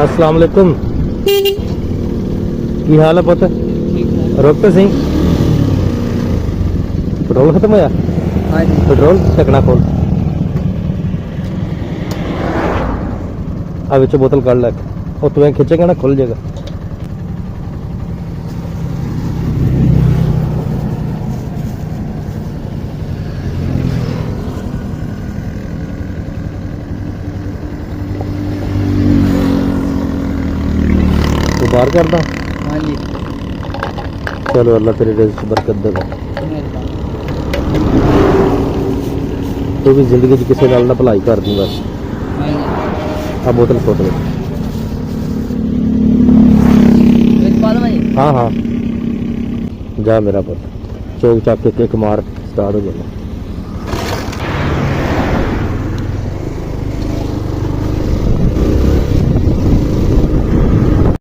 अस्सलाम वालेकुम। की हाल है पुत? रुक तो सही। पेट्रोल खत्म होया? हाँ जी। पेट्रोल ढकना खोल। आ विच बोतल कढ़ लै, और तू खिंचेगा ना खुल जाएगा। तू बाहर करदा? हाँ जी। चलो अल्लाह तेरे रिज़्क़ बरकत देगा। तू भी जिंदगी च किसी नाल ना भलाई कर दूंगा। हाँ जी। आ बोतल सुट दे। हाँ हाँ जा मेरा पुत, चौक चाक के किक मार, स्टार्ट हो जाएगा।